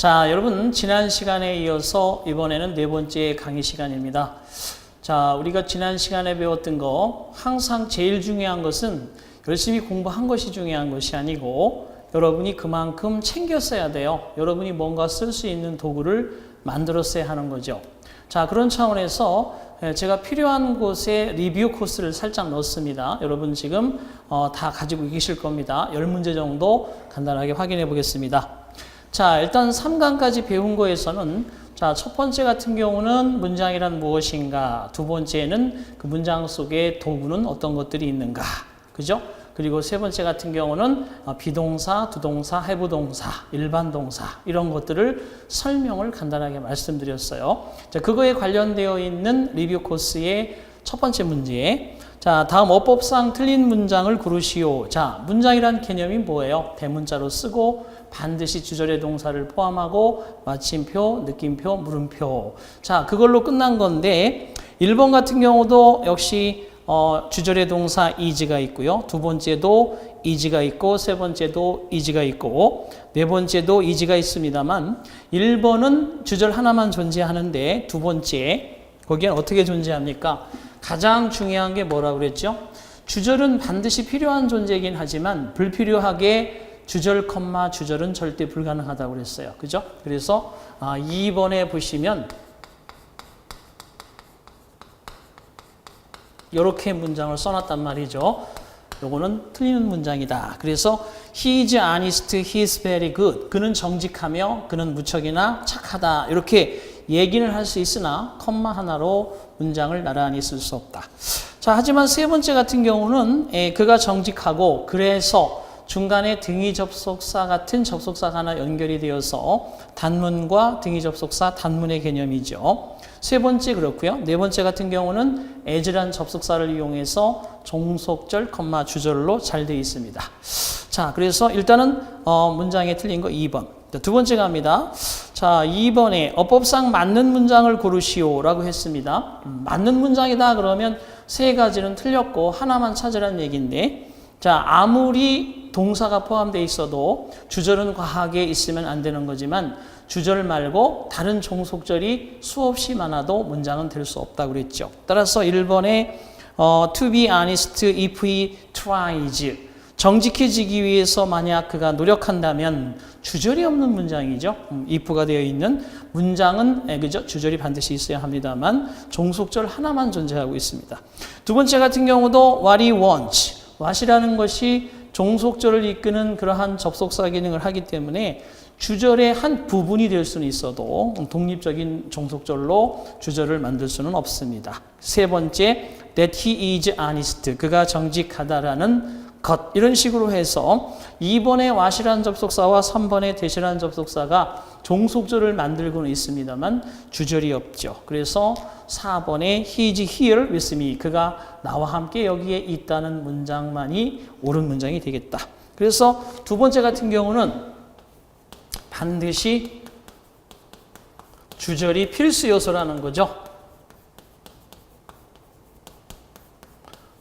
자, 여러분 지난 시간에 이어서 이번에는 네 번째 강의 시간입니다. 자, 우리가 지난 시간에 배웠던 거 항상 제일 중요한 것은 열심히 공부한 것이 중요한 것이 아니고 여러분이 그만큼 챙겼어야 돼요. 여러분이 뭔가 쓸 수 있는 도구를 만들었어야 하는 거죠. 자, 그런 차원에서 제가 필요한 곳에 리뷰 코스를 살짝 넣었습니다. 여러분 지금 다 가지고 계실 겁니다. 10문제 정도 간단하게 확인해 보겠습니다. 자, 일단 3강까지 배운 거에서는 자, 첫 번째 같은 경우는 문장이란 무엇인가, 두 번째는 그 문장 속에 도구는 어떤 것들이 있는가, 그죠? 그리고 세 번째 같은 경우는 비동사, 두동사, 해부동사, 일반 동사 이런 것들을 설명을 간단하게 말씀드렸어요. 자, 그거에 관련되어 있는 리뷰 코스의 첫 번째 문제. 자, 다음 어법상 틀린 문장을 고르시오. 자, 문장이란 개념이 뭐예요? 대문자로 쓰고 반드시 주절의 동사를 포함하고 마침표, 느낌표, 물음표. 자, 그걸로 끝난 건데 1번 같은 경우도 역시 주절의 동사 is가 있고요. 두 번째도 is가 있고 세 번째도 is가 있고 네 번째도 is가 있습니다만 1번은 주절 하나만 존재하는데 두 번째 거기엔 어떻게 존재합니까? 가장 중요한 게 뭐라고 그랬죠? 주절은 반드시 필요한 존재이긴 하지만 불필요하게 주절, 주절은 절대 불가능하다고 그랬어요. 그죠? 그래서 2번에 보시면 이렇게 문장을 써놨단 말이죠. 요거는 틀리는 문장이다. 그래서 he is honest, he is very good. 그는 정직하며 그는 무척이나 착하다. 이렇게 얘기는 할 수 있으나 컴마 하나로 문장을 나란히 쓸 수 없다. 자, 하지만 세 번째 같은 경우는 그가 정직하고 그래서 중간에 등위 접속사 같은 접속사가 하나 연결이 되어서 단문과 등위 접속사 단문의 개념이죠. 세 번째 그렇고요. 네 번째 같은 경우는 as란 접속사를 이용해서 종속절, 주절로 잘 되어 있습니다. 자, 그래서 일단은 문장에 틀린 거 2번. 두 번째 갑니다. 자, 2번에 어법상 맞는 문장을 고르시오 라고 했습니다. 맞는 문장이다 그러면 세 가지는 틀렸고 하나만 찾으라는 얘기인데, 자, 아무리 동사가 포함되어 있어도 주절은 과하게 있으면 안 되는 거지만 주절 말고 다른 종속절이 수없이 많아도 문장은 될 수 없다고 그랬죠. 따라서 1번에 to be honest if he tries. 정직해지기 위해서 만약 그가 노력한다면 주절이 없는 문장이죠. if가 되어 있는 문장은 그죠? 주절이 반드시 있어야 합니다만 종속절 하나만 존재하고 있습니다. 두 번째 같은 경우도 what he wants. what이라는 것이 종속절을 이끄는 그러한 접속사 기능을 하기 때문에 주절의 한 부분이 될 수는 있어도 독립적인 종속절로 주절을 만들 수는 없습니다. 세 번째, that he is honest. 그가 정직하다라는 것. 이런 식으로 해서 2번의 what이라는 접속사와 3번의 that이라는 접속사가 종속절을 만들고는 있습니다만 주절이 없죠. 그래서 4번에 he is here with me. 그가 나와 함께 여기에 있다는 문장만이 옳은 문장이 되겠다. 그래서 두 번째 같은 경우는 반드시 주절이 필수 요소라는 거죠.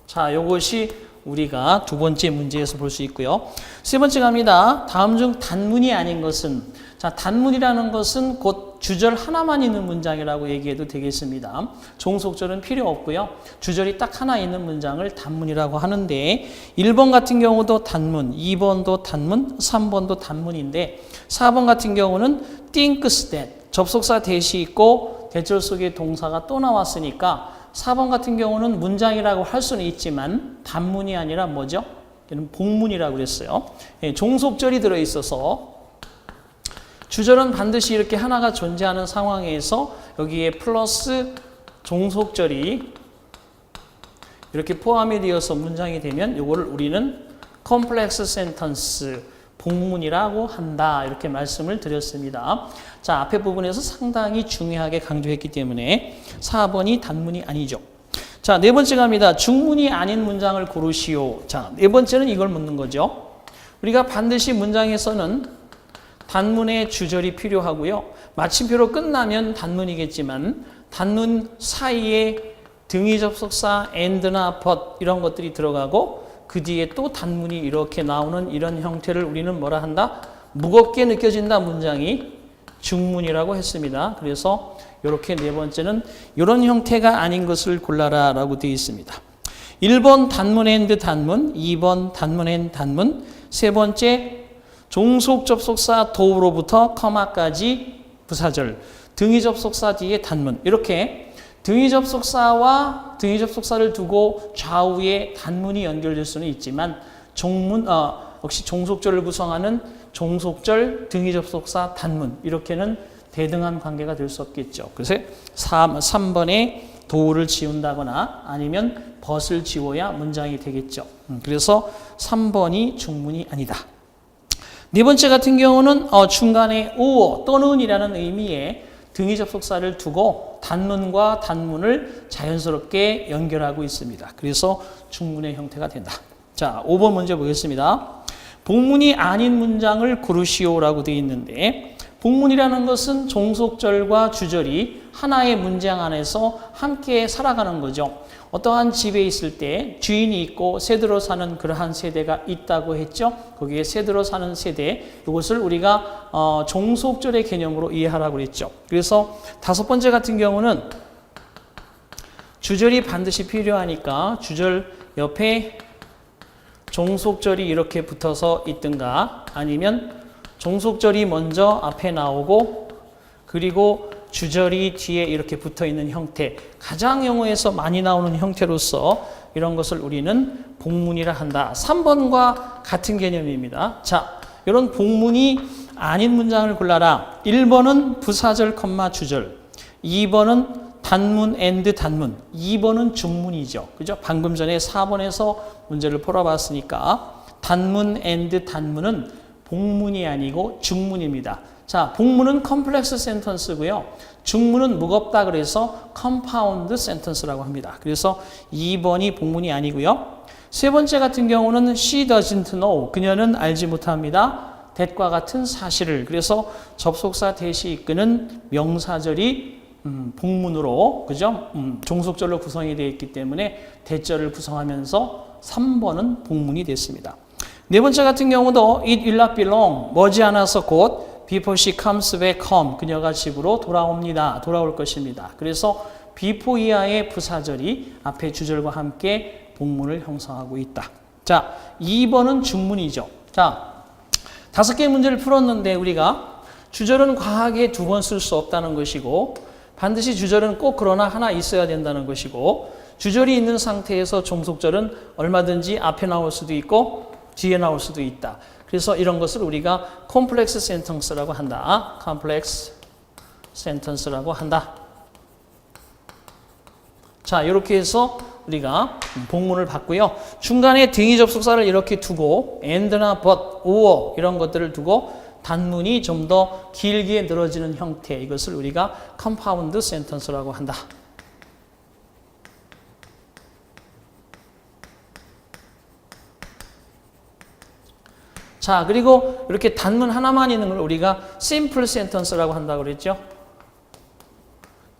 자, 요것이 우리가 두 번째 문제에서 볼 수 있고요. 세 번째 갑니다. 다음 중 단문이 아닌 것은, 자, 단문이라는 것은 곧 주절 하나만 있는 문장이라고 얘기해도 되겠습니다. 종속절은 필요 없고요. 주절이 딱 하나 있는 문장을 단문이라고 하는데 1번 같은 경우도 단문, 2번도 단문, 3번도 단문인데 4번 같은 경우는 thinks that 접속사 that이 있고 대절 속에 동사가 또 나왔으니까 4번 같은 경우는 문장이라고 할 수는 있지만 단문이 아니라 뭐죠? 얘는 복문이라고 그랬어요. 종속절이 들어있어서 주절은 반드시 이렇게 하나가 존재하는 상황에서 여기에 플러스 종속절이 이렇게 포함이 되어서 문장이 되면 이거를 우리는 컴플렉스 센턴스 복문이라고 한다. 이렇게 말씀을 드렸습니다. 자, 앞에 부분에서 상당히 중요하게 강조했기 때문에 4번이 단문이 아니죠. 자, 네 번째 갑니다. 중문이 아닌 문장을 고르시오. 자, 네 번째는 이걸 묻는 거죠. 우리가 반드시 문장에서는 단문의 주절이 필요하고요. 마침표로 끝나면 단문이겠지만 단문 사이에 등위 접속사 and나 but 이런 것들이 들어가고 그 뒤에 또 단문이 이렇게 나오는 이런 형태를 우리는 뭐라 한다? 무겁게 느껴진다 문장이 중문이라고 했습니다. 그래서 이렇게 네 번째는 이런 형태가 아닌 것을 골라라 라고 되어 있습니다. 1번 단문 and 단문, 2번 단문 and 단문, 세 번째 종속 접속사 do로부터 커마까지 부사절, 등위 접속사 뒤에 단문. 이렇게 등위 접속사와 등위 접속사를 두고 좌우에 단문이 연결될 수는 있지만 역시 종속절을 구성하는 종속절, 등위 접속사, 단문 이렇게는 대등한 관계가 될 수 없겠죠. 그래서 3번에 도를 지운다거나 아니면 벗을 지워야 문장이 되겠죠. 그래서 3번이 중문이 아니다. 네 번째 같은 경우는 중간에 or 또는이라는 의미의 등위 접속사를 두고 단문과 단문을 자연스럽게 연결하고 있습니다. 그래서 중문의 형태가 된다. 자, 5번 문제 보겠습니다. 복문이 아닌 문장을 고르시오라고 되어 있는데 복문이라는 것은 종속절과 주절이 하나의 문장 안에서 함께 살아가는 거죠. 어떠한 집에 있을 때 주인이 있고 새들어 사는 그러한 세대가 있다고 했죠. 거기에 새들어 사는 세대, 이것을 우리가 종속절의 개념으로 이해하라고 그랬죠. 그래서 다섯 번째 같은 경우는 주절이 반드시 필요하니까 주절 옆에 종속절이 이렇게 붙어서 있든가 아니면 종속절이 먼저 앞에 나오고 그리고 주절이 뒤에 이렇게 붙어 있는 형태, 가장 영어에서 많이 나오는 형태로서 이런 것을 우리는 복문이라 한다. 3번과 같은 개념입니다. 자, 이런 복문이 아닌 문장을 골라라. 1번은 부사절, 주절. 2번은 단문 and 단문. 2번은 중문이죠. 그죠? 방금 전에 4번에서 문제를 풀어봤으니까 단문 and 단문은 복문이 아니고 중문입니다. 자, 복문은 컴플렉스 센턴스고요. 중문은 무겁다 그래서 컴파운드 센턴스라고 합니다. 그래서 2번이 복문이 아니고요. 세 번째 같은 경우는 she doesn't know. 그녀는 알지 못합니다. that과 같은 사실을. 그래서 접속사 대시 이끄는 명사절이 복문으로, 그죠? 종속절로 구성이 되어 있기 때문에 대절을 구성하면서 3번은 복문이 됐습니다. 네 번째 같은 경우도 it will not be long. 머지않아서 곧 before she comes back home. 그녀가 집으로 돌아옵니다. 돌아올 것입니다. 그래서 before 이하의 부사절이 앞에 주절과 함께 복문을 형성하고 있다. 자, 2번은 중문이죠. 자, 5개의 문제를 풀었는데 우리가 주절은 과하게 2번 쓸 수 없다는 것이고 반드시 주절은 꼭 그러나 하나 있어야 된다는 것이고 주절이 있는 상태에서 종속절은 얼마든지 앞에 나올 수도 있고 뒤에 나올 수도 있다. 그래서 이런 것을 우리가 컴플렉스 센턴스라고 한다. 컴플렉스 센턴스라고 한다. 자, 이렇게 해서 우리가 복문을 봤고요. 중간에 등위 접속사를 이렇게 두고 and나 but, or 이런 것들을 두고 단문이 좀 더 길게 늘어지는 형태, 이것을 우리가 컴파운드 센턴스라고 한다. 자, 그리고 이렇게 단문 하나만 있는 걸 우리가 심플 센턴스라고 한다고 그랬죠.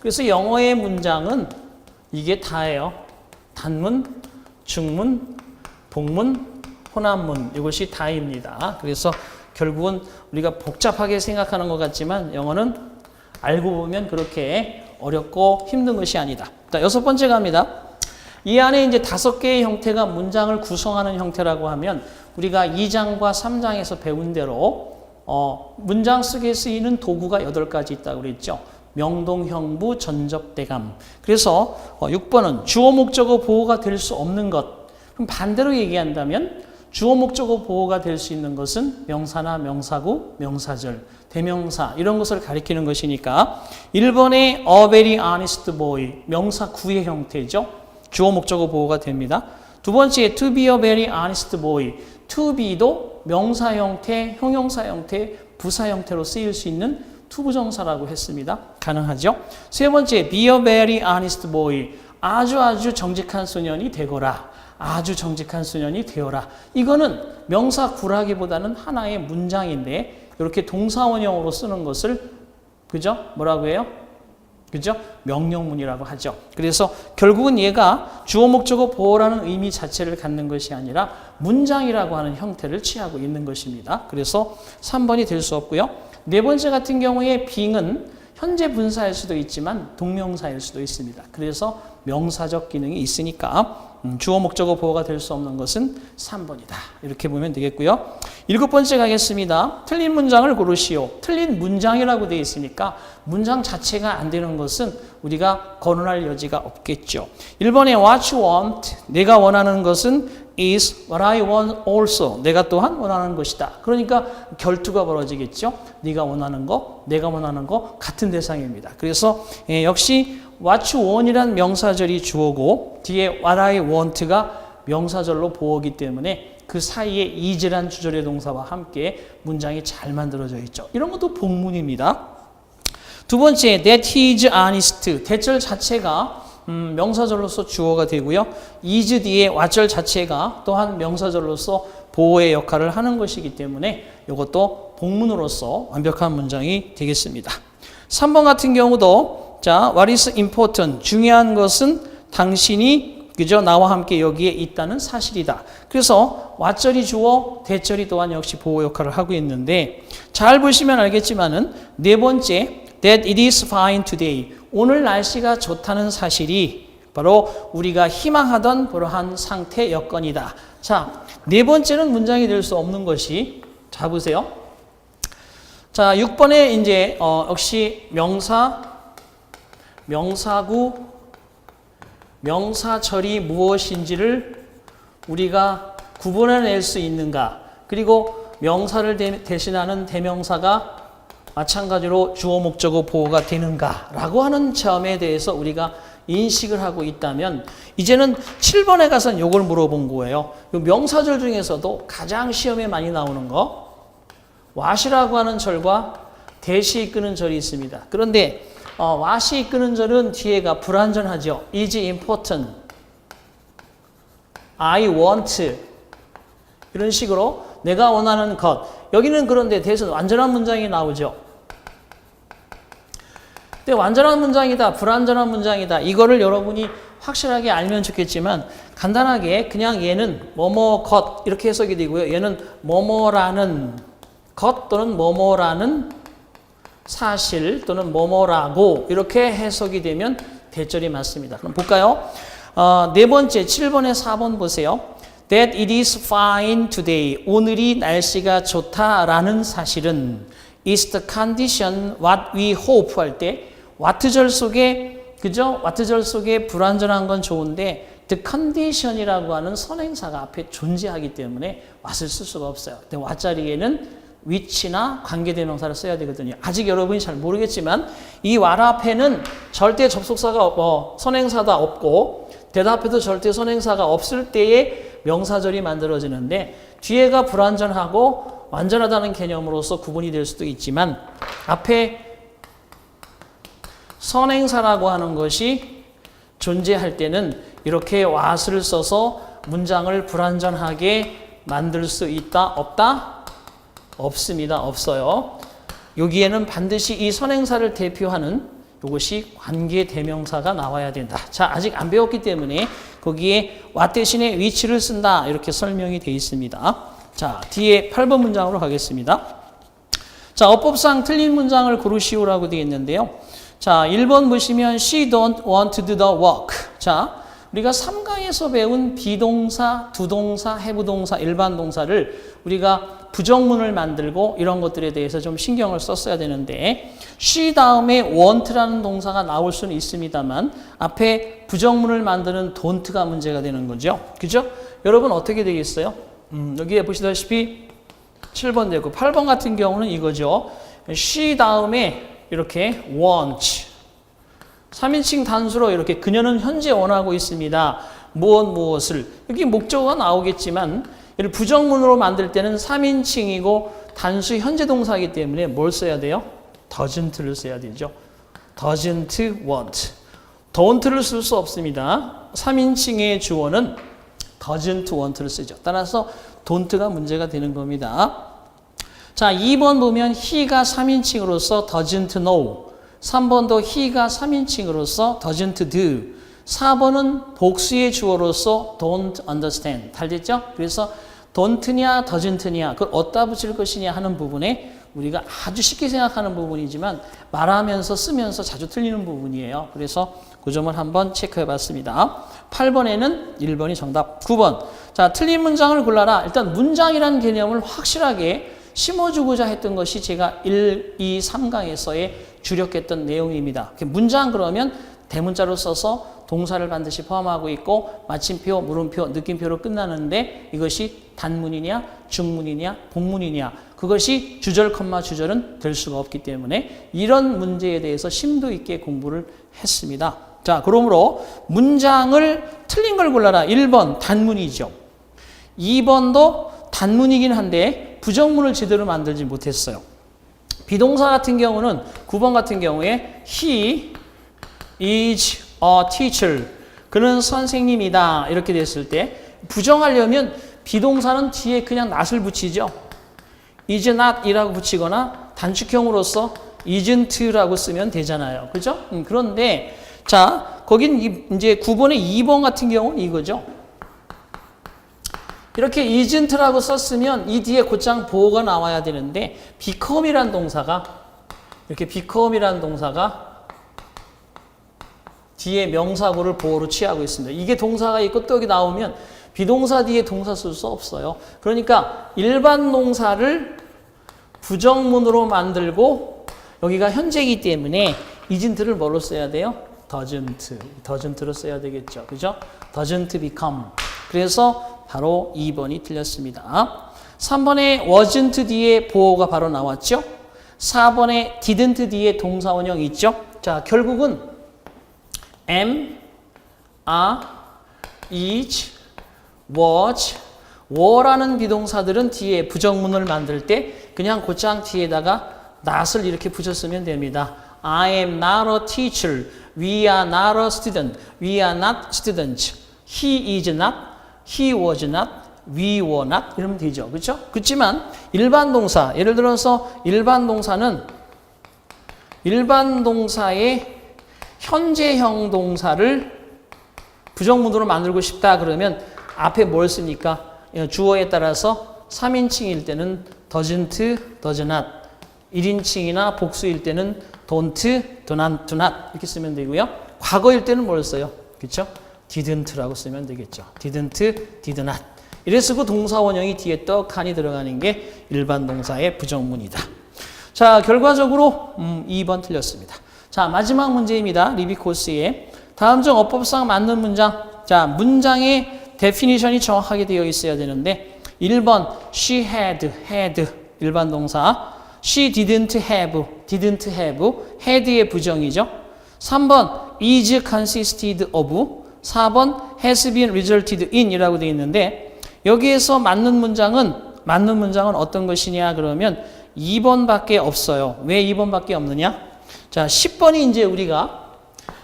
그래서 영어의 문장은 이게 다예요. 단문, 중문, 복문, 혼합문, 이것이 다입니다. 그래서 결국은 우리가 복잡하게 생각하는 것 같지만 영어는 알고 보면 그렇게 어렵고 힘든 것이 아니다. 자, 6번째 갑니다. 이 안에 이제 5개의 형태가 문장을 구성하는 형태라고 하면 우리가 2장과 3장에서 배운 대로 문장 속에 쓰이는 도구가 8가지 있다고 그랬죠. 명동, 형부, 전접, 대감. 그래서 6번은 주어, 목적어 보호가 될 수 없는 것. 그럼 반대로 얘기한다면 주어, 목적어 보호가 될 수 있는 것은 명사나 명사구, 명사절, 대명사 이런 것을 가리키는 것이니까 1번의 a very honest boy, 명사구의 형태죠. 주어, 목적어 보호가 됩니다. 두 번째 to be a very honest boy, to be도 명사 형태, 형용사 형태, 부사 형태로 쓰일 수 있는 투부정사라고 했습니다. 가능하죠. 세 번째 be a very honest boy, 아주 정직한 소년이 되거라. 아주 정직한 소년이 되어라. 이거는 명사구라기보다는 하나의 문장인데 이렇게 동사원형으로 쓰는 것을 그죠? 뭐라고 해요? 그죠? 명령문이라고 하죠. 그래서 결국은 얘가 주어 목적어 보호라는 의미 자체를 갖는 것이 아니라 문장이라고 하는 형태를 취하고 있는 것입니다. 그래서 3번이 될 수 없고요. 네 번째 같은 경우에 being은 현재 분사일 수도 있지만 동명사일 수도 있습니다. 그래서 명사적 기능이 있으니까 주어 목적어 보어가 될 수 없는 것은 3번이다. 이렇게 보면 되겠고요. 7번째 가겠습니다. 틀린 문장을 고르시오. 틀린 문장이라고 되어 있으니까 문장 자체가 안 되는 것은 우리가 거론할 여지가 없겠죠. 1번에 what you want, 내가 원하는 것은 is what I want also, 내가 또한 원하는 것이다. 그러니까 결투가 벌어지겠죠. 네가 원하는 거, 내가 원하는 거 같은 대상입니다. 그래서 역시 what you want이란 명사절이 주어고 뒤에 what I want가 명사절로 보어기 때문에 그 사이에 is란 주절의 동사와 함께 문장이 잘 만들어져 있죠. 이런 것도 복문입니다. 두 번째, that he is honest. 대절 자체가 명사절로서 주어가 되고요. is 뒤에 what절 자체가 또한 명사절로서 보어의 역할을 하는 것이기 때문에 이것도 복문으로서 완벽한 문장이 되겠습니다. 3번 같은 경우도 자, what is important? 중요한 것은 당신이 그죠? 나와 함께 여기에 있다는 사실이다. 그래서 what절이 주어, 대절이 또한 역시 보호 역할을 하고 있는데 잘 보시면 알겠지만은 네 번째 that it is fine today. 오늘 날씨가 좋다는 사실이 바로 우리가 희망하던 그러한 상태 여건이다. 자, 네 번째는 문장이 될 수 없는 것이 자 보세요. 자, 6번에 이제 역시 명사구 명사절이 무엇인지를 우리가 구분해낼 수 있는가. 그리고 명사를 대신하는 대명사가 마찬가지로 주어 목적어 보어가 되는가라고 하는 점에 대해서 우리가 인식을 하고 있다면 이제는 7번에 가서는 이걸 물어본 거예요. 명사절 중에서도 가장 시험에 많이 나오는 거 what이라고 하는 절과 대시 이끄는 절이 있습니다. 그런데 what이 이끄는 절은 뒤에가 불완전하죠. is important, I want 이런 식으로 내가 원하는 것. 여기는 그런데 대신 완전한 문장이 나오죠. 근데 완전한 문장이다, 불완전한 문장이다. 이거를 여러분이 확실하게 알면 좋겠지만 간단하게 그냥 얘는 뭐뭐 것 이렇게 해석이 되고요. 얘는 뭐뭐라는 것 또는 뭐뭐라는 사실 또는 뭐뭐라고 이렇게 해석이 되면 대절이 맞습니다. 그럼 볼까요? 네 번째 7번에 4번 보세요. That it is fine today. 오늘이 날씨가 좋다라는 사실은 is the condition what we hope 할 때 what절 속에 그죠? what절 속에 불완전한 건 좋은데 the condition이라고 하는 선행사가 앞에 존재하기 때문에 what을 쓸 수가 없어요. 근데 what 자리에는 which나 관계대명사를 써야 되거든요. 아직 여러분이 잘 모르겠지만 이 what 앞에는 절대 접속사가 선행사도 없고 대답해도 절대 선행사가 없을 때에 명사절이 만들어지는데 뒤에가 불완전하고 완전하다는 개념으로서 구분이 될 수도 있지만 앞에 선행사라고 하는 것이 존재할 때는 이렇게 what을 써서 문장을 불완전하게 만들 수 있다? 없다? 없습니다. 없어요. 여기에는 반드시 이 선행사를 대표하는 이것이 관계대명사가 나와야 된다. 자, 아직 안 배웠기 때문에 거기에 what 대신에 which를 쓴다. 이렇게 설명이 되어 있습니다. 자, 뒤에 8번 문장으로 가겠습니다. 자, 어법상 틀린 문장을 고르시오라고 되어 있는데요. 자, 1번 보시면 she don't want to do the work. 자, 우리가 3강에서 배운 비동사, 두동사, 해부동사, 일반 동사를 우리가 부정문을 만들고 이런 것들에 대해서 좀 신경을 썼어야 되는데 she 다음에 want라는 동사가 나올 수는 있습니다만 앞에 부정문을 만드는 don't가 문제가 되는 거죠. 그죠? 여러분 어떻게 되겠어요? 여기에 보시다시피 7번 되고 8번 같은 경우는 이거죠. she 다음에 이렇게 want 3인칭 단수로 이렇게 그녀는 현재 원하고 있습니다. 무엇을 여기 목적어가 나오겠지만 이를 부정문으로 만들 때는 3인칭이고 단수 현재 동사이기 때문에 뭘 써야 돼요? doesn't를 써야 되죠. doesn't want. don't를 쓸 수 없습니다. 3인칭의 주어는 doesn't want를 쓰죠. 따라서 don't가 문제가 되는 겁니다. 자, 2번 보면 he가 3인칭으로서 doesn't know. 3번도 he가 3인칭으로서 doesn't do. 4번은 복수의 주어로서 don't understand. 잘 됐죠? 그래서 don't냐 doesn't냐 그걸 어디다 붙일 것이냐 하는 부분에 우리가 아주 쉽게 생각하는 부분이지만 말하면서 쓰면서 자주 틀리는 부분이에요. 그래서 그 점을 한번 체크해 봤습니다. 8번에는 1번이 정답. 9번. 자, 틀린 문장을 골라라. 일단 문장이라는 개념을 확실하게 심어주고자 했던 것이 제가 1, 2, 3강에서의 주력했던 내용입니다. 문장 그러면 대문자로 써서 동사를 반드시 포함하고 있고 마침표, 물음표, 느낌표로 끝나는데 이것이 단문이냐, 중문이냐, 복문이냐 그것이 주절, 주절은 될 수가 없기 때문에 이런 문제에 대해서 심도 있게 공부를 했습니다. 자, 그러므로 문장을 틀린 걸 골라라. 1번 단문이죠. 2번도 단문이긴 한데 부정문을 제대로 만들지 못했어요. 비동사 같은 경우는 9번 같은 경우에 he is a teacher. 그는 선생님이다. 이렇게 됐을 때 부정하려면 비동사는 뒤에 그냥 not을 붙이죠. is not 이라고 붙이거나 단축형으로서 isn't라고 쓰면 되잖아요. 그죠? 그런데 자, 거긴 이제 9번의 2번 같은 경우는 이거죠. 이렇게 isn't라고 썼으면 이 뒤에 곧장 보어가 나와야 되는데 become이란 동사가 이렇게 become이란 동사가 뒤에 명사구를 보어로 취하고 있습니다. 이게 동사가 있고 또 여기 나오면 비동사 뒤에 동사 쓸 수 없어요. 그러니까 일반 동사를 부정문으로 만들고 여기가 현재이기 때문에 isn't를 뭐로 써야 돼요? doesn't로 써야 되겠죠. 그죠? doesn't become. 그래서 바로 2번이 틀렸습니다. 3번에 wasn't 뒤에 보어가 바로 나왔죠. 4번에 didn't 뒤에 동사 원형이 있죠. 자, 결국은 am, are, is, was, were라는 비동사들은 뒤에 부정문을 만들 때 그냥 곧장 뒤에다가 not을 이렇게 붙였으면 됩니다. I am not a teacher. We are not a student. We are not students. He is not. He was not. We were not. 이러면 되죠. 그렇죠? 그렇지만 일반 동사, 예를 들어서 일반 동사는 일반 동사의 현재형 동사를 부정문으로 만들고 싶다 그러면 앞에 뭘 쓰니까 주어에 따라서 3인칭일 때는 doesn't, does not 1인칭이나 복수일 때는 don't, do not 이렇게 쓰면 되고요. 과거일 때는 뭘 써요? 그렇죠? didn't라고 쓰면 되겠죠. didn't, did not 이래 쓰고 동사 원형이 뒤에 떡하니 들어가는 게 일반 동사의 부정문이다. 자, 결과적으로 2번 틀렸습니다. 자, 마지막 문제입니다. 리비 코스에 다음 중 어법상 맞는 문장. 자, 문장의 데피니션이 정확하게 되어 있어야 되는데 1번 she had 일반 동사 she didn't have had의 부정이죠. 3번 is consisted of 4번 has been resulted in 이라고 되어 있는데 여기에서 맞는 문장은 어떤 것이냐 그러면 2번밖에 없어요. 왜 2번밖에 없느냐? 자, 10번이 이제 우리가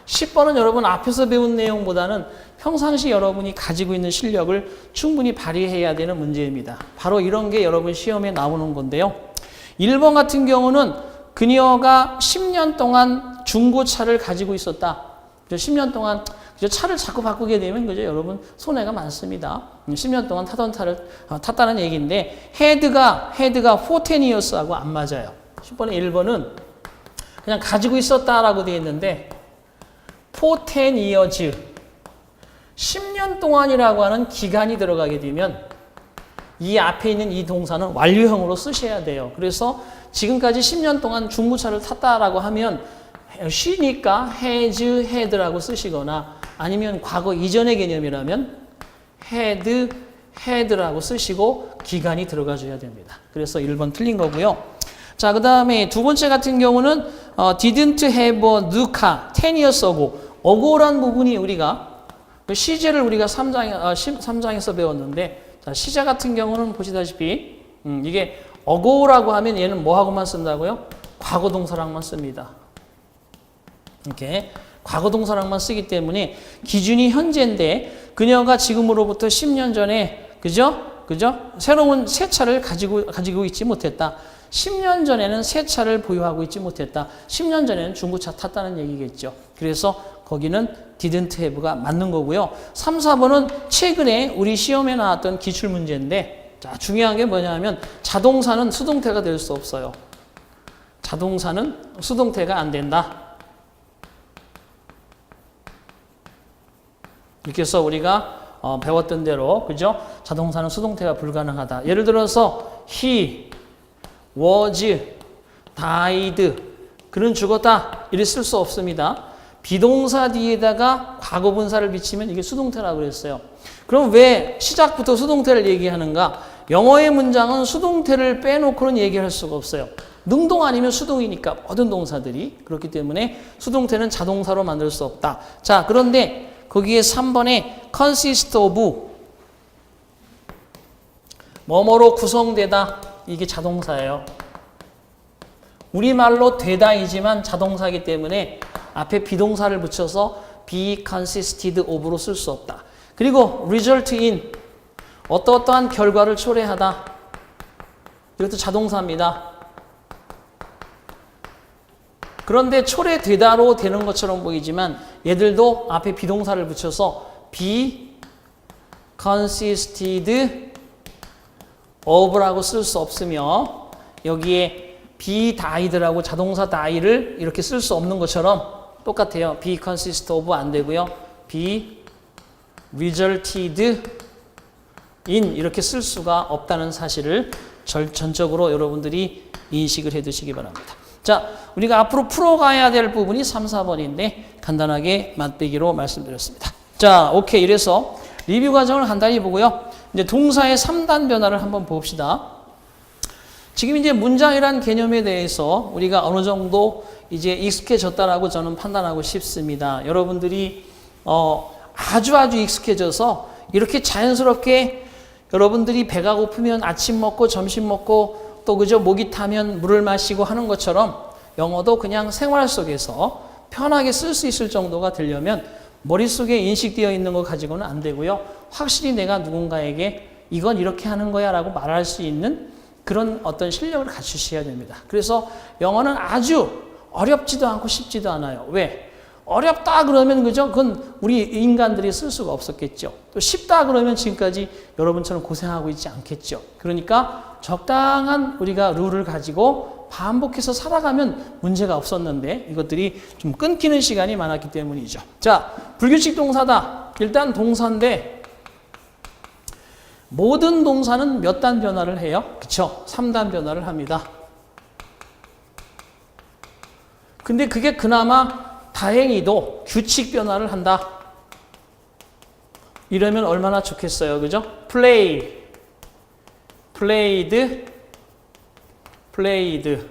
10번은 여러분 앞에서 배운 내용보다는 평상시 여러분이 가지고 있는 실력을 충분히 발휘해야 되는 문제입니다. 바로 이런 게 여러분 시험에 나오는 건데요. 1번 같은 경우는 그녀가 10년 동안 중고차를 가지고 있었다. 10년 동안 차를 자꾸 바꾸게 되면 그죠? 여러분 손해가 많습니다. 10년 동안 타던 차를 탔다는 얘기인데 헤드가 14years하고 안 맞아요. 10번에 1번은 그냥 가지고 있었다라고 되어 있는데 14years 10년 동안이라고 하는 기간이 들어가게 되면 이 앞에 있는 이 동사는 완료형으로 쓰셔야 돼요. 그래서 지금까지 10년 동안 중고차를 탔다라고 하면 쉬니까 has, had라고 쓰시거나 아니면 과거 이전의 개념이라면 had라고 쓰시고 기간이 들어가줘야 됩니다. 그래서 1번 틀린 거고요. 자, 그 다음에 두 번째 같은 경우는 didn't have a new car 10 years ago란 부분이 우리가 시제를 우리가 3장에서 배웠는데 자, 시제 같은 경우는 보시다시피 이게 ago라고 하면 얘는 뭐하고만 쓴다고요? 과거 동사랑만 씁니다. 이렇게 과거 동사랑만 쓰기 때문에 기준이 현재인데 그녀가 지금으로부터 10년 전에 그죠? 새로운 새 차를 가지고 있지 못했다. 10년 전에는 새 차를 보유하고 있지 못했다. 10년 전에는 중고차 탔다는 얘기겠죠. 그래서 거기는 didn't have가 맞는 거고요. 3, 4번은 최근에 우리 시험에 나왔던 기출문제인데 자, 중요한 게 뭐냐면 자동사는 수동태가 될 수 없어요. 자동사는 수동태가 안 된다. 이렇게 해서 우리가 배웠던 대로, 그죠? 자동사는 수동태가 불가능하다. 예를 들어서 he was died. 그는 죽었다. 이렇게 쓸 수 없습니다. 비동사 뒤에다가 과거 분사를 붙이면 이게 수동태라고 그랬어요. 그럼 왜 시작부터 수동태를 얘기하는가? 영어의 문장은 수동태를 빼놓고는 얘기할 수가 없어요. 능동 아니면 수동이니까 모든 동사들이. 그렇기 때문에 수동태는 자동사로 만들 수 없다. 자, 그런데 거기에 3번에 consist of 뭐뭐로 구성되다. 이게 자동사예요. 우리말로 되다이지만 자동사이기 때문에 앞에 비동사를 붙여서 be consisted of로 쓸 수 없다. 그리고 result in 어떠어떠한 결과를 초래하다. 이것도 자동사입니다. 그런데 초래되다로 되는 것처럼 보이지만 얘들도 앞에 비동사를 붙여서 be consisted of라고 쓸 수 없으며 여기에 be died라고 자동사 die를 이렇게 쓸 수 없는 것처럼 똑같아요. be consist of 안 되고요. be resulted in 이렇게 쓸 수가 없다는 사실을 전적으로 여러분들이 인식을 해 두시기 바랍니다. 자, 우리가 앞으로 풀어가야 될 부분이 3, 4번인데 간단하게 맛배기로 말씀드렸습니다. 자, 오케이. 이래서 리뷰 과정을 간단히 보고요. 이제 동사의 3단 변화를 한번 봅시다. 지금 이제 문장이란 개념에 대해서 우리가 어느 정도 이제 익숙해졌다라고 저는 판단하고 싶습니다. 여러분들이 아주 익숙해져서 이렇게 자연스럽게 여러분들이 배가 고프면 아침 먹고 점심 먹고 또 그저 목이 타면 물을 마시고 하는 것처럼 영어도 그냥 생활 속에서 편하게 쓸 수 있을 정도가 되려면 머릿속에 인식되어 있는 거 가지고는 안 되고요. 확실히 내가 누군가에게 이건 이렇게 하는 거야 라고 말할 수 있는 그런 어떤 실력을 갖추셔야 됩니다. 그래서 영어는 아주 어렵지도 않고 쉽지도 않아요. 왜? 어렵다 그러면 그죠? 그건 우리 인간들이 쓸 수가 없었겠죠. 또 쉽다 그러면 지금까지 여러분처럼 고생하고 있지 않겠죠. 그러니까 적당한 우리가 룰을 가지고 반복해서 살아가면 문제가 없었는데 이것들이 좀 끊기는 시간이 많았기 때문이죠. 자, 불규칙 동사다. 일단 동사인데 모든 동사는 몇 단 변화를 해요? 그쵸? 3단 변화를 합니다. 근데 그게 그나마 다행히도 규칙 변화를 한다. 이러면 얼마나 좋겠어요. 그죠? play, played, played.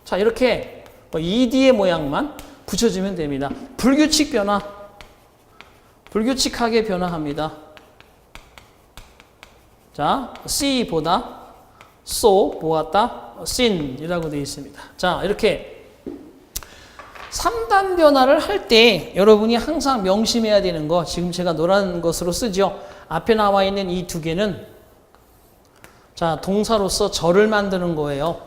자, 이렇게 ed의 모양만 붙여주면 됩니다. 불규칙 변화. 불규칙하게 변화합니다. 자, see 보다, saw 보았다, seen 이라고 되어 있습니다. 자, 이렇게 3단 변화를 할 때 여러분이 항상 명심해야 되는 거 지금 제가 노란 것으로 쓰죠. 앞에 나와 있는 이 두 개는 자, 동사로서 절을 만드는 거예요.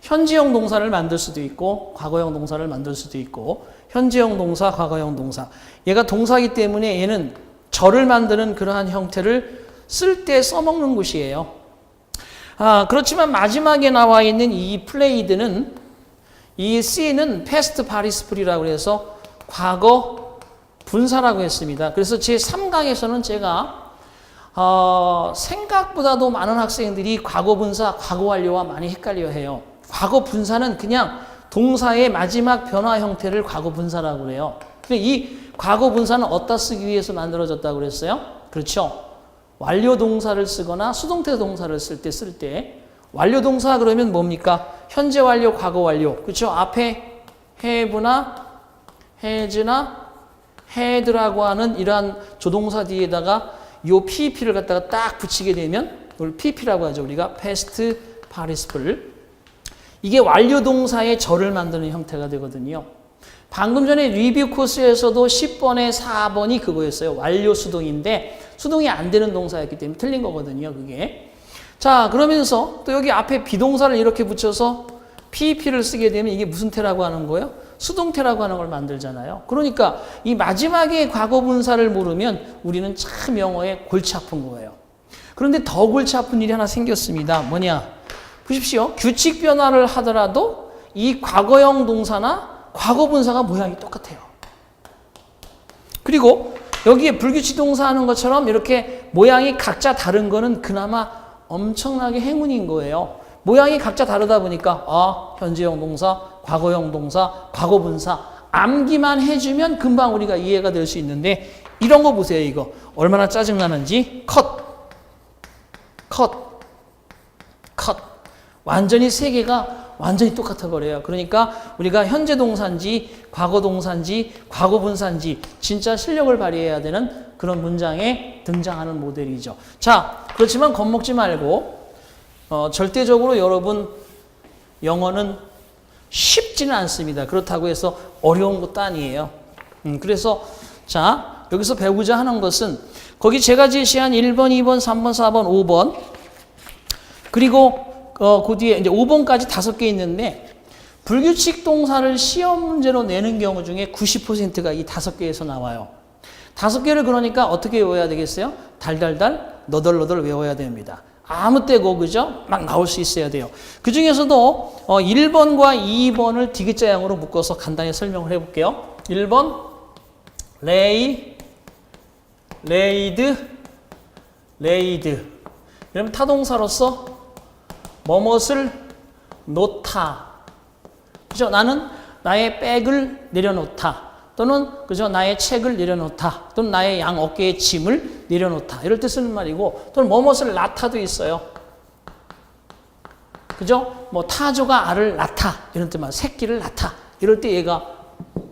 현재형 동사를 만들 수도 있고 과거형 동사를 만들 수도 있고 현재형 동사, 과거형 동사. 얘가 동사이기 때문에 얘는 절을 만드는 그러한 형태를 쓸 때 써먹는 곳이에요. 그렇지만 마지막에 나와 있는 이 played는 이 C는 past participle이라고 해서 과거 분사라고 했습니다. 그래서 제 3강에서는 제가 생각보다도 많은 학생들이 과거 분사, 과거 완료와 많이 헷갈려 해요. 과거 분사는 그냥 동사의 마지막 변화 형태를 과거 분사라고 그래요. 근데 이 과거 분사는 어디다 쓰기 위해서 만들어졌다고 그랬어요? 그렇죠. 완료 동사를 쓰거나 수동태 동사를 쓸 때 완료 동사 그러면 뭡니까? 현재 완료, 과거 완료. 그렇죠? 앞에 have나 has나 had라고 하는 이러한 조동사 뒤에다가 요 PP를 갖다가 딱 붙이게 되면 이걸 PP라고 하죠. 우리가 past participle. 이게 완료 동사의 절을 만드는 형태가 되거든요. 방금 전에 리뷰 코스에서도 10번에 4번이 그거였어요. 완료 수동인데 수동이 안 되는 동사였기 때문에 틀린 거거든요. 그게. 자, 그러면서 또 여기 앞에 비동사를 이렇게 붙여서 PP를 쓰게 되면 이게 무슨 태라고 하는 거예요? 수동태라고 하는 걸 만들잖아요. 그러니까 이 마지막에 과거 분사를 모르면 우리는 참 영어에 골치 아픈 거예요. 그런데 더 골치 아픈 일이 하나 생겼습니다. 뭐냐? 보십시오. 규칙 변화를 하더라도 이 과거형 동사나 과거분사가 모양이 똑같아요. 그리고 여기에 불규칙 동사 하는 것처럼 이렇게 모양이 각자 다른 거는 그나마 엄청나게 행운인 거예요. 모양이 각자 다르다 보니까 현재형 동사, 과거형 동사, 과거분사 암기만 해주면 금방 우리가 이해가 될 수 있는데 이런 거 보세요. 이거 얼마나 짜증나는지. 컷. 완전히 세 개가 완전히 똑같아 버려요. 그러니까 우리가 현재 동사인지 과거 동사인지 과거 분사인지 진짜 실력을 발휘해야 되는 그런 문장에 등장하는 모델이죠. 자, 그렇지만 겁먹지 말고 절대적으로 여러분 영어는 쉽지는 않습니다. 그렇다고 해서 어려운 것도 아니에요. 그래서 자, 여기서 배우자 하는 것은 거기 제가 제시한 1번, 2번, 3번, 4번, 5번 그리고 그 뒤에 이제 5번까지 5개 있는데 불규칙 동사를 시험 문제로 내는 경우 중에 90%가 이 5개에서 나와요. 5개를 그러니까 어떻게 외워야 되겠어요? 달달달, 너덜너덜 외워야 됩니다. 아무 때고 그죠? 막 나올 수 있어야 돼요. 그 중에서도 1번과 2번을 디귿자형으로 묶어서 간단히 설명을 해볼게요. 1번 레이드 그러면 타동사로서 뭐뭇을 놓다. 그죠? 나는 나의 백을 내려놓다. 또는 그죠? 나의 책을 내려놓다. 또는 나의 양 어깨에 짐을 내려놓다. 이럴 때 쓰는 말이고 또는 뭐뭇을 낳다도 있어요. 그죠? 뭐 타조가 알을 낳다. 이런 때만 새끼를 낳다. 이럴 때 얘가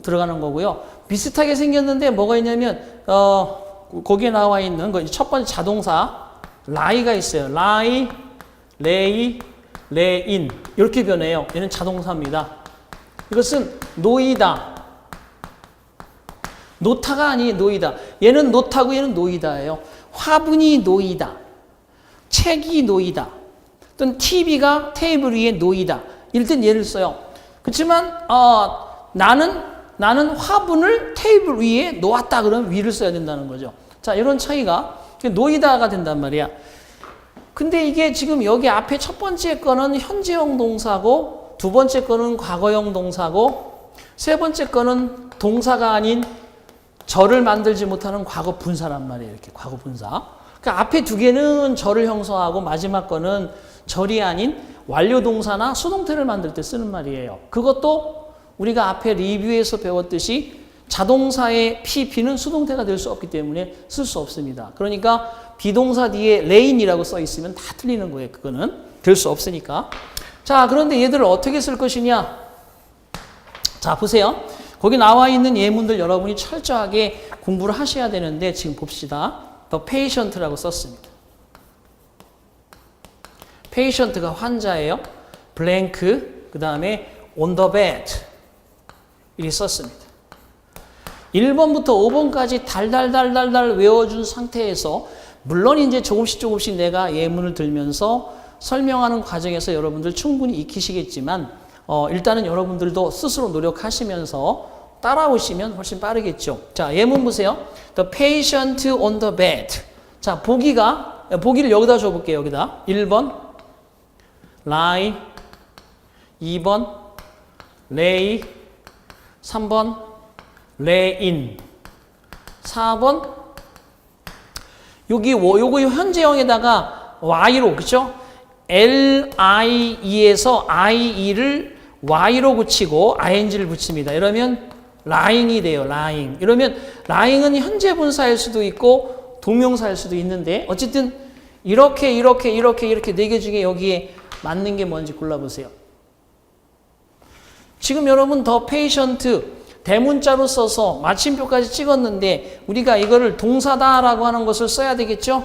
들어가는 거고요. 비슷하게 생겼는데 뭐가 있냐면 거기에 나와 있는 거 첫 번째 자동사 라이가 있어요. 라이, 레이, 레인 이렇게 변해요. 얘는 자동사입니다. 이것은 놓이다. 놓다가 아니 놓이다. 얘는 놓다고 얘는 놓이다예요. 화분이 놓이다. 책이 놓이다. 또는 TV가 테이블 위에 놓이다. 이럴 땐 얘를 써요. 그렇지만 나는 화분을 테이블 위에 놓았다 그러면 위를 써야 된다는 거죠. 자, 이런 차이가 놓이다가 된단 말이야. 근데 이게 지금 여기 앞에 첫 번째 거는 현재형 동사고 두 번째 거는 과거형 동사고 세 번째 거는 동사가 아닌 절을 만들지 못하는 과거 분사란 말이에요. 이렇게 과거 분사. 그러니까 앞에 두 개는 절을 형성하고 마지막 거는 절이 아닌 완료 동사나 수동태를 만들 때 쓰는 말이에요. 그것도 우리가 앞에 리뷰에서 배웠듯이 자동사의 PP는 수동태가 될 수 없기 때문에 쓸 수 없습니다. 그러니까 비동사 뒤에 레인이라고 써 있으면 다 틀리는 거예요. 그거는 될 수 없으니까. 자, 그런데 얘들을 어떻게 쓸 것이냐? 자, 보세요. 거기 나와 있는 예문들 여러분이 철저하게 공부를 하셔야 되는데 지금 봅시다. The patient라고 썼습니다. patient가 환자예요. blank, 그 다음에 on the bed 이렇게 썼습니다. 1번부터 5번까지 달달달달달 외워준 상태에서 물론 이제 조금씩 내가 예문을 들면서 설명하는 과정에서 여러분들 충분히 익히시겠지만 일단은 여러분들도 스스로 노력하시면서 따라오시면 훨씬 빠르겠죠. 자, 예문 보세요. The patient on the bed. 자, 보기를 여기다 줘볼게요. 여기다. 1번 lie, 2번 lay, 3번 lay in, 4번 요거 현재형에다가 y로 그죠? lie에서 ie를 y로 붙이고 ing를 붙입니다. 이러면 lying이 돼요. lying. 이러면 lying은 현재 분사일 수도 있고 동명사일 수도 있는데 어쨌든 이렇게 네 개 중에 여기에 맞는 게 뭔지 골라보세요. 지금 여러분 더 페이션트 대문자로 써서 마침표까지 찍었는데 우리가 이거를 동사다라고 하는 것을 써야 되겠죠?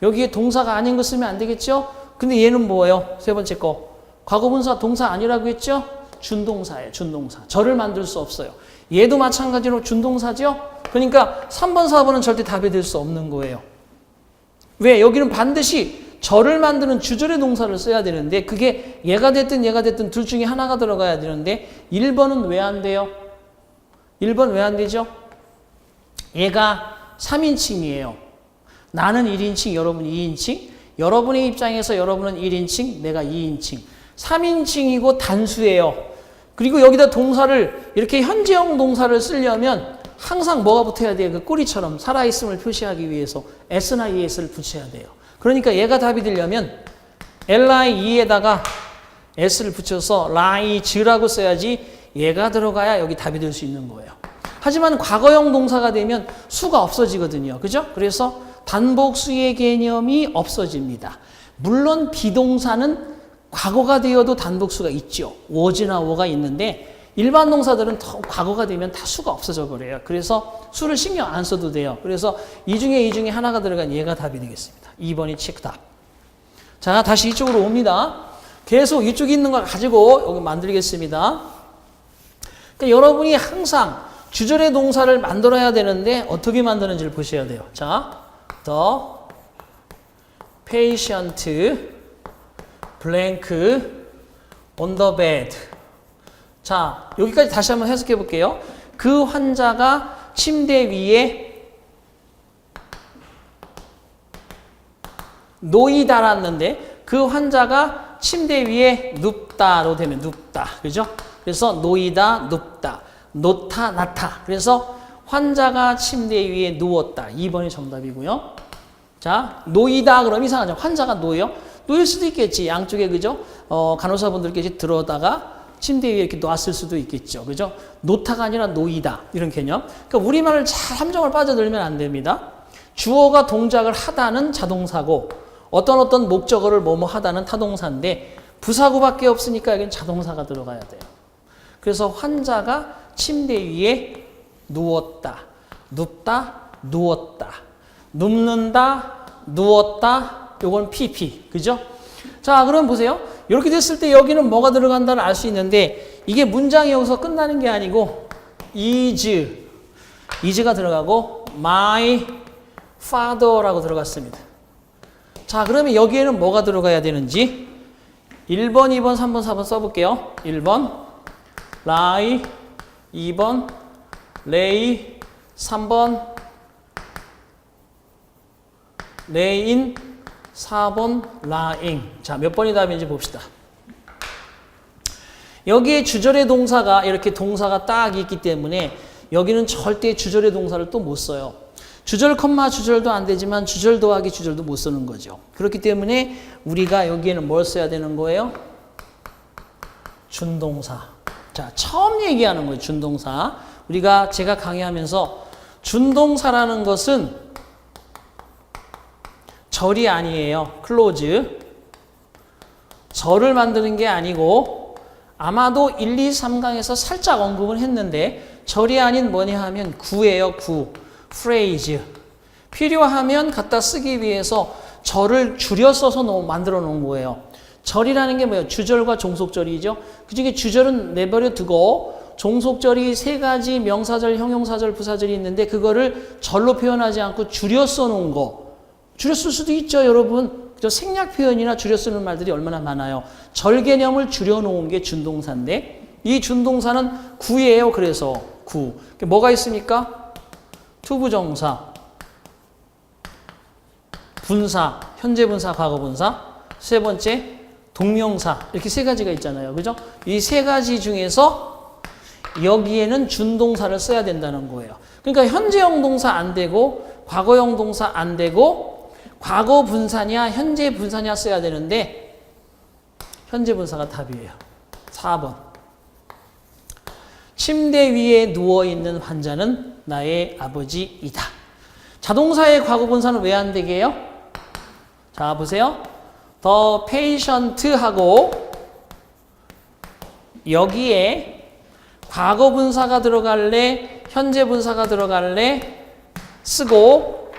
여기에 동사가 아닌 거 쓰면 안 되겠죠? 근데 얘는 뭐예요? 세 번째 거. 과거분사 동사 아니라고 했죠? 준동사예요. 준동사. 절을 만들 수 없어요. 얘도 마찬가지로 준동사죠? 그러니까 3번, 4번은 절대 답이 될 수 없는 거예요. 왜? 여기는 반드시 절을 만드는 주절의 동사를 써야 되는데 그게 얘가 됐든 둘 중에 하나가 들어가야 되는데 1번은 왜 안 돼요? 1번 왜 안 되죠? 얘가 3인칭이에요. 나는 1인칭, 여러분 2인칭. 여러분의 입장에서 여러분은 1인칭, 내가 2인칭. 3인칭이고 단수예요. 그리고 여기다 동사를 이렇게 현재형 동사를 쓰려면 항상 뭐가 붙어야 돼요? 그 꼬리처럼 살아있음을 표시하기 위해서 s나 es를 붙여야 돼요. 그러니까 얘가 답이 되려면 lie에다가 s를 붙여서 lie즈라고 써야지 얘가 들어가야 여기 답이 될 수 있는 거예요. 하지만 과거형 동사가 되면 수가 없어지거든요. 그죠? 그래서 단복수의 개념이 없어집니다. 물론 비동사는 과거가 되어도 단복수가 있죠. was나 were가 있는데 일반 동사들은 과거가 되면 다 수가 없어져 버려요. 그래서 수를 신경 안 써도 돼요. 그래서 이 중에 하나가 들어간 얘가 답이 되겠습니다. 2번이 체크답. 자, 다시 이쪽으로 옵니다. 계속 이쪽에 있는 걸 가지고 여기 만들겠습니다. 그러니까 여러분이 항상 주절의 동사를 만들어야 되는데 어떻게 만드는지를 보셔야 돼요. 자, the patient blank on the bed. 자, 여기까지 다시 한번 해석해 볼게요. 그 환자가 침대 위에 놓이다랐는데 그 환자가 침대 위에 눕다로 되면 눕다. 그죠? 그래서 놓이다, 눕다. 놓다, 나타. 그래서 환자가 침대 위에 누웠다. 2번이 정답이고요. 자, 놓이다 그러면 이상하죠. 환자가 놓여? 놓일 수도 있겠지. 양쪽에 그죠? 간호사분들께서 들어다가 침대 위에 이렇게 놨을 수도 있겠죠. 그죠? 놓다가 아니라 놓이다. 이런 개념. 그러니까 우리말을 잘 함정을 빠져들면 안 됩니다. 주어가 동작을 하다는 자동사고 어떤 목적어를 뭐뭐 하다는 타동사인데 부사구밖에 없으니까 여기는 자동사가 들어가야 돼요. 그래서 환자가 침대 위에 누웠다. 눕다, 누웠다. 눕는다, 누웠다. 요건 PP. 그죠? 자, 그럼 보세요. 이렇게 됐을 때 여기는 뭐가 들어간다를 알 수 있는데 이게 문장이 여기서 끝나는 게 아니고 is가 들어가고 my father라고 들어갔습니다. 자, 그러면 여기에는 뭐가 들어가야 되는지 1번, 2번, 3번, 4번 써볼게요. 1번 lie, 2번 lay, 3번 laying, 4번 lying. 자, 몇 번이 답인지 봅시다. 여기에 주절의 동사가 이렇게 동사가 딱 있기 때문에 여기는 절대 주절의 동사를 또 못 써요. 주절 컴마 주절도 안 되지만 주절 더하기 주절도 못 쓰는 거죠. 그렇기 때문에 우리가 여기에는 뭘 써야 되는 거예요? 준동사. 자, 처음 얘기하는 거예요. 준동사. 제가 강의하면서 준동사라는 것은 절이 아니에요. 클로즈. 절을 만드는 게 아니고 아마도 1, 2, 3강에서 살짝 언급을 했는데 절이 아닌 뭐냐 하면 구예요. 구. phrase. 필요하면 갖다 쓰기 위해서 절을 줄여 써서 만들어 놓은 거예요. 절이라는 게 뭐예요? 주절과 종속절이죠. 그중에 주절은 내버려 두고 종속절이 세 가지 명사절, 형용사절, 부사절이 있는데 그거를 절로 표현하지 않고 줄여 써놓은 거. 줄여 쓸 수도 있죠, 여러분. 생략 표현이나 줄여 쓰는 말들이 얼마나 많아요. 절 개념을 줄여 놓은 게 준동사인데 이 준동사는 구예요. 그래서 구. 뭐가 있습니까? 투부정사, 분사, 현재 분사, 과거 분사. 세 번째 동명사. 이렇게 세 가지가 있잖아요. 그죠? 이 세 가지 중에서 여기에는 준동사를 써야 된다는 거예요. 그러니까 현재형 동사 안 되고 과거형 동사 안 되고 과거 분사냐 현재 분사냐 써야 되는데 현재 분사가 답이에요. 4번. 침대 위에 누워있는 환자는 나의 아버지이다. 자동사의 과거 분사는 왜 안 되게 해요? 자, 보세요. The patient하고 여기에 과거 분사가 들어갈래 현재 분사가 들어갈래 쓰고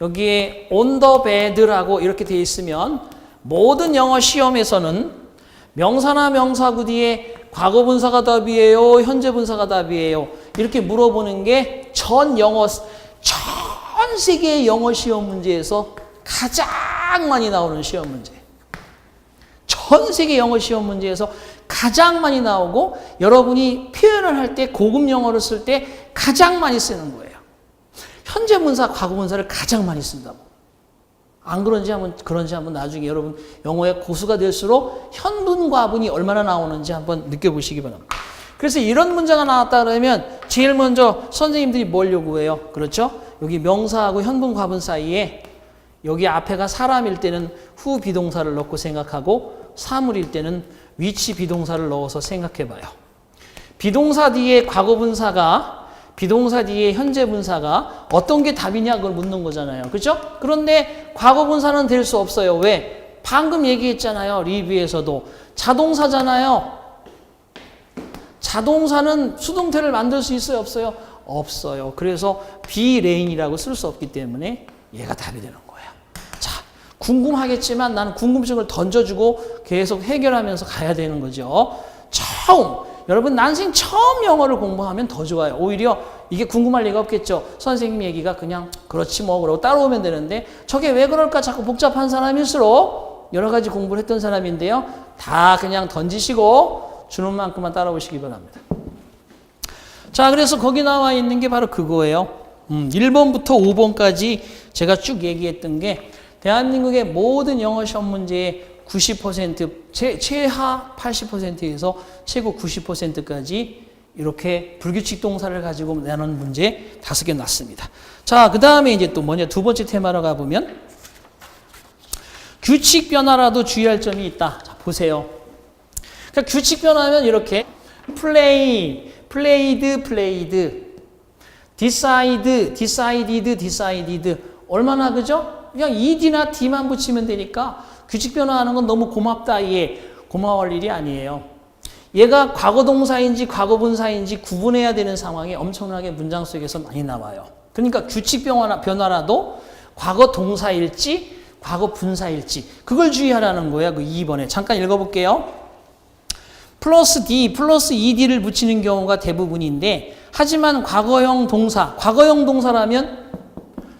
여기에 on the bed라고 이렇게 되어 있으면 모든 영어 시험에서는 명사나 명사구 뒤에 과거 분사가 답이에요, 현재 분사가 답이에요. 이렇게 물어보는 게 전 세계의 영어 시험 문제에서 가장 많이 나오는 시험 문제. 전 세계 영어 시험 문제에서 가장 많이 나오고 여러분이 표현을 할 때 고급 영어를 쓸 때 가장 많이 쓰는 거예요. 현재 분사, 과거 분사를 가장 많이 쓴다고. 안 그런지 한번 나중에 여러분 영어의 고수가 될수록 현분, 과분이 얼마나 나오는지 한번 느껴보시기 바랍니다. 그래서 이런 문제가 나왔다 그러면 제일 먼저 선생님들이 뭘 요구해요? 그렇죠? 여기 명사하고 현분, 과분 사이에 여기 앞에가 사람일 때는 후 비동사를 넣고 생각하고 사물일 때는 위치 비동사를 넣어서 생각해 봐요. 비동사 뒤에 과거 분사가, 비동사 뒤에 현재 분사가 어떤 게 답이냐 그걸 묻는 거잖아요. 그렇죠? 그런데 과거 분사는 될 수 없어요. 왜? 방금 얘기했잖아요. 리뷰에서도. 자동사잖아요. 자동사는 수동태를 만들 수 있어요? 없어요? 없어요. 그래서 비레인이라고 쓸 수 없기 때문에 얘가 답이 되는 거예요. 자, 궁금하겠지만 나는 궁금증을 던져주고 계속 해결하면서 가야 되는 거죠. 여러분 난생 처음 영어를 공부하면 더 좋아요. 오히려 이게 궁금할 리가 없겠죠. 선생님 얘기가 그냥 그렇지 뭐 그러고 따라오면 되는데 저게 왜 그럴까 자꾸 복잡한 사람일수록 여러 가지 공부를 했던 사람인데요. 다 그냥 던지시고 주는 만큼만 따라오시기 바랍니다. 자, 그래서 거기 나와 있는 게 바로 그거예요. 1번부터 5번까지 제가 쭉 얘기했던 게 대한민국의 모든 영어 시험 문제의 90%, 최하 80%에서 최고 90%까지 이렇게 불규칙 동사를 가지고 내는 문제 5개 났습니다. 자, 그 다음에 이제 또 뭐냐, 두 번째 테마로 가보면 규칙 변화라도 주의할 점이 있다. 자, 보세요. 그러니까 규칙 변화하면 이렇게 play, played, played, decide, decided, decided 얼마나 그죠? 그냥 ed나 d만 붙이면 되니까 규칙 변화하는 건 너무 고맙다. 예, 고마워할 일이 아니에요. 얘가 과거 동사인지 과거 분사인지 구분해야 되는 상황이 엄청나게 문장 속에서 많이 나와요. 그러니까 규칙 변화라도 과거 동사일지 과거 분사일지 그걸 주의하라는 거야. 그 2번에 잠깐 읽어볼게요. 플러스 D, 플러스 ED를 붙이는 경우가 대부분인데 하지만 과거형 동사라면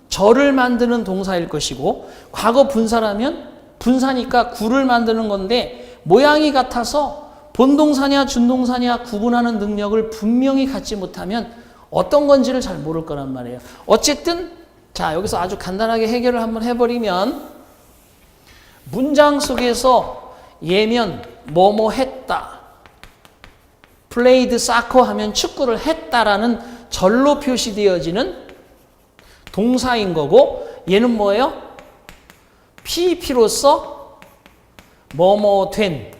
절을 만드는 동사일 것이고 과거 분사라면 분사니까 구를 만드는 건데 모양이 같아서 본동사냐 준동사냐 구분하는 능력을 분명히 갖지 못하면 어떤 건지를 잘 모를 거란 말이에요. 어쨌든 자, 여기서 아주 간단하게 해결을 한번 해버리면 문장 속에서 얘면 뭐뭐 했다, played soccer 하면 축구를 했다라는 절로 표시되어지는 동사인 거고 얘는 뭐예요? PP로서 뭐뭐 된,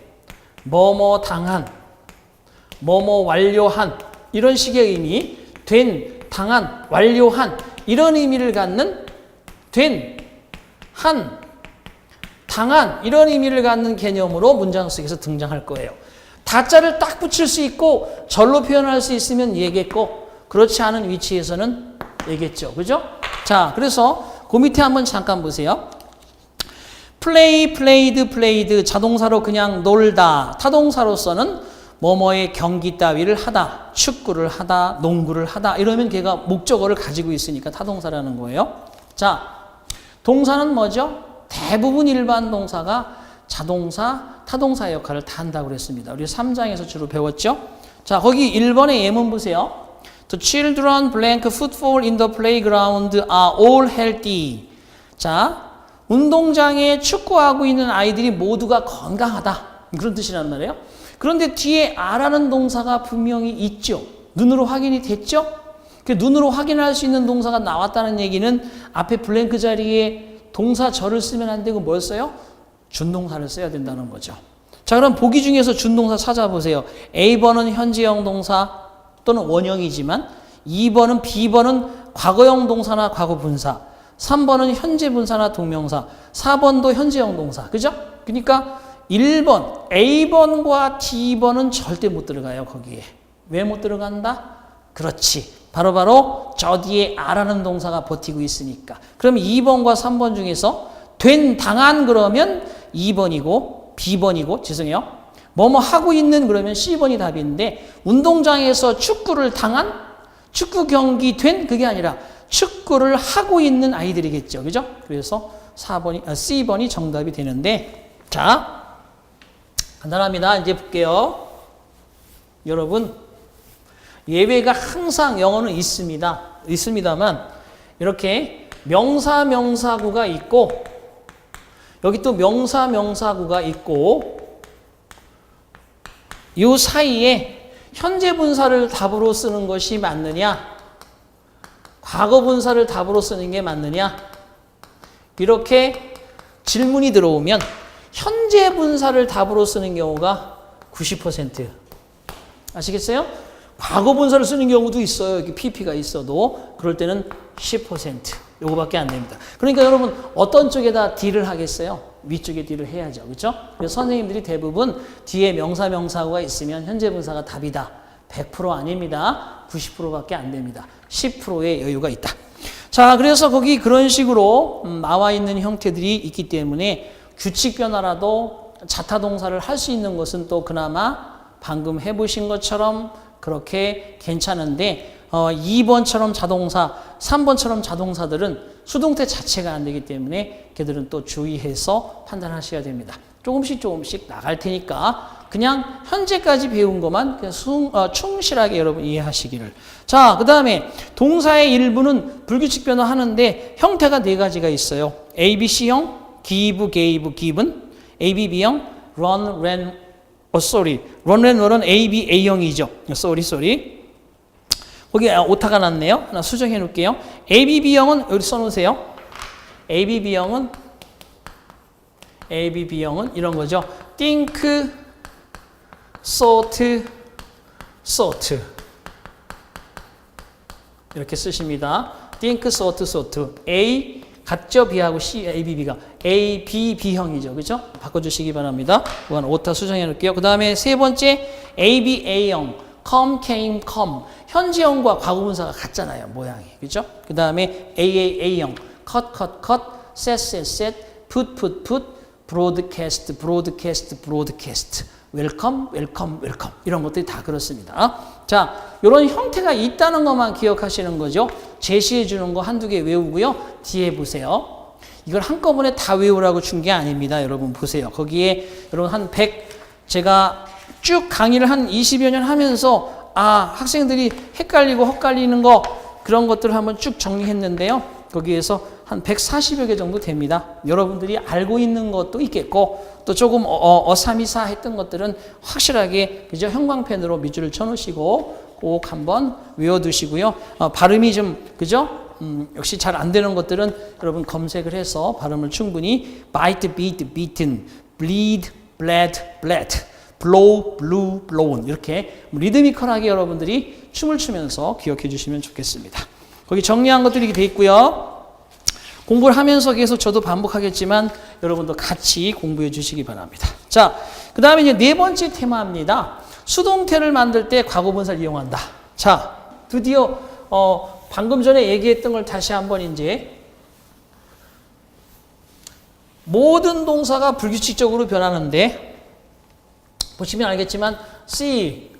뭐뭐 당한, 뭐뭐 완료한 이런 식의 의미, 된, 당한, 완료한 이런 의미를 갖는 된, 한, 당한 이런 의미를 갖는 개념으로 문장 속에서 등장할 거예요. 다자를 딱 붙일 수 있고 절로 표현할 수 있으면 얘겠고 그렇지 않은 위치에서는 얘겠죠. 그죠? 자, 그래서 그 밑에 한번 잠깐 보세요. play, played, played 자동사로 그냥 놀다, 타동사로서는 뭐뭐의 경기 따위를 하다, 축구를 하다, 농구를 하다 이러면 걔가 목적어를 가지고 있으니까 타동사라는 거예요. 자, 동사는 뭐죠? 대부분 일반 동사가 자동사, 타동사 역할을 다 한다고 그랬습니다. 우리 3장에서 주로 배웠죠? 자, 거기 1번의 예문 보세요. The children blank football in the playground are all healthy. 자, 운동장에 축구하고 있는 아이들이 모두가 건강하다. 그런 뜻이란 말이에요. 그런데 뒤에 a라는 동사가 분명히 있죠. 눈으로 확인이 됐죠? 눈으로 확인할 수 있는 동사가 나왔다는 얘기는 앞에 블랭크 자리에 동사절을 쓰면 안 되고 뭘 써요? 준동사를 써야 된다는 거죠. 자, 그럼 보기 중에서 준동사 찾아보세요. A번은 현재형 동사 또는 원형이지만 2번은 B번은 과거형 동사나 과거 분사 3번은 현재 분사나 동명사 4번도 현재형 동사. 그죠? 그러니까 1번 A번과 D번은 절대 못 들어가요. 거기에. 왜 못 들어간다? 그렇지. 바로바로 저 뒤에 a라는 동사가 버티고 있으니까. 그럼 2번과 3번 중에서 된, 당한 그러면 2번이고 B번이고 죄송해요. 뭐뭐 하고 있는 그러면 C번이 답인데 운동장에서 축구를 당한 축구 경기 된 그게 아니라 축구를 하고 있는 아이들이겠죠. 그죠? 그래서 C번이 정답이 되는데 자, 간단합니다. 이제 볼게요. 여러분 예외가 항상 영어는 있습니다만 이렇게 명사, 명사구가 있고 여기 또 명사, 명사구가 있고 이 사이에 현재 분사를 답으로 쓰는 것이 맞느냐, 과거 분사를 답으로 쓰는 게 맞느냐, 이렇게 질문이 들어오면 현재 분사를 답으로 쓰는 경우가 90%. 아시겠어요? 과거 분사를 쓰는 경우도 있어요. 여기 PP가 있어도. 그럴 때는 10%. 요거밖에 안 됩니다. 그러니까 여러분 어떤 쪽에다 D를 하겠어요? 위쪽에 D를 해야죠. 그렇죠? 그래서 선생님들이 대부분 뒤에 명사, 명사구가 있으면 현재 분사가 답이다. 100% 아닙니다. 90%밖에 안 됩니다. 10%의 여유가 있다. 자, 그래서 거기 그런 식으로 나와 있는 형태들이 있기 때문에 규칙 변화라도 자타동사를 할 수 있는 것은 또 그나마 방금 해보신 것처럼 그렇게 괜찮은데 2번처럼 자동사, 3번처럼 자동사들은 수동태 자체가 안 되기 때문에 걔들은 또 주의해서 판단하셔야 됩니다. 조금씩 나갈 테니까 그냥 현재까지 배운 것만 그냥 충실하게 여러분 이해하시기를. 자, 그 다음에 동사의 일부는 불규칙 변화하는데 형태가 네 가지가 있어요. ABC형, give, gave, given, ABB형, run, ran, sorry. run, ran, run은 AB, A형이죠. sorry. 거기 오타가 났네요. 하나 수정해 놓을게요. ABB형은 여기 써놓으세요. ABB형은 이런 거죠. think, thought, 이렇게 쓰십니다. think, thought. A 같죠? B하고 C, ABB가 A, B, B형이죠. 그죠? 바꿔주시기 바랍니다. 이건 오타 수정해 놓을게요. 그 다음에 세 번째 AB, A형 come, came, come. 현재형과 과거분사가 같잖아요. 모양이. 그죠? 그 다음에 AAA형 cut, set, put, broadcast, welcome. 이런 것들이 다 그렇습니다. 자, 이런 형태가 있다는 것만 기억하시는 거죠. 제시해 주는 거 한두 개 외우고요. 뒤에 보세요. 이걸 한꺼번에 다 외우라고 준 게 아닙니다. 여러분 보세요. 거기에 여러분 한 100, 제가 쭉 강의를 한 20여 년 하면서 학생들이 헷갈리고 헛갈리는 거 그런 것들을 한번 쭉 정리했는데요. 거기에서 한 140여 개 정도 됩니다. 여러분들이 알고 있는 것도 있겠고 또 조금 어삼이사 했던 것들은 확실하게 그죠? 형광펜으로 밑줄을 쳐놓으시고 꼭 한번 외워두시고요. 발음이 좀 그죠? 역시 잘 안 되는 것들은 여러분 검색을 해서 발음을 충분히 bite, beat, beaten, bleed, bled, bled, blow, blew, blown 이렇게 리드미컬하게 여러분들이 춤을 추면서 기억해 주시면 좋겠습니다. 거기 정리한 것들이 이렇게 돼 있고요. 공부를 하면서 계속 저도 반복하겠지만 여러분도 같이 공부해 주시기 바랍니다. 자, 그 다음에 이제 네 번째 테마입니다. 수동태를 만들 때 과거분사를 이용한다. 자, 드디어 방금 전에 얘기했던 걸 다시 한번 이제 모든 동사가 불규칙적으로 변하는데 보시면 알겠지만 see,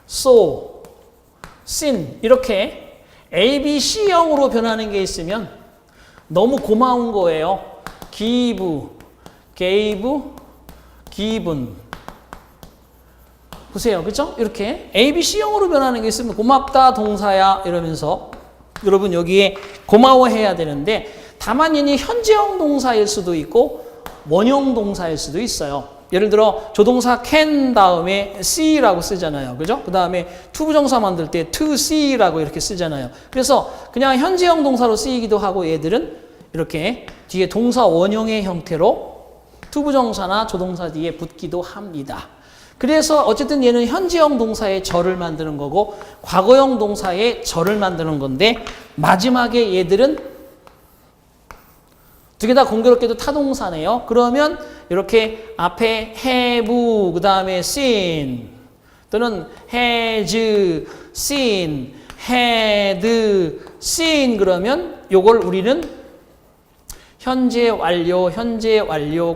saw, seen 이렇게 A, B, C형으로 변하는 게 있으면 너무 고마운 거예요. give, gave, given. 보세요. 그죠? 이렇게 A, B, C형으로 변하는 게 있으면 고맙다 동사야 이러면서 여러분 여기에 고마워해야 되는데 다만 얘는 현재형 동사일 수도 있고 원형 동사일 수도 있어요. 예를 들어 조동사 can 다음에 see라고 쓰잖아요. 그죠? 그 다음에 투부정사 만들 때 to see라고 이렇게 쓰잖아요. 그래서 그냥 현재형 동사로 쓰이기도 하고 얘들은 이렇게 뒤에 동사 원형의 형태로 투부정사나 조동사 뒤에 붙기도 합니다. 그래서 어쨌든 얘는 현재형 동사의 절을 만드는 거고 과거형 동사의 절을 만드는 건데 마지막에 얘들은 두 개 다 공교롭게도 타동사네요. 그러면 이렇게 앞에 have, 그 다음에 seen 또는 has seen, had seen 그러면 요걸 우리는 현재 완료,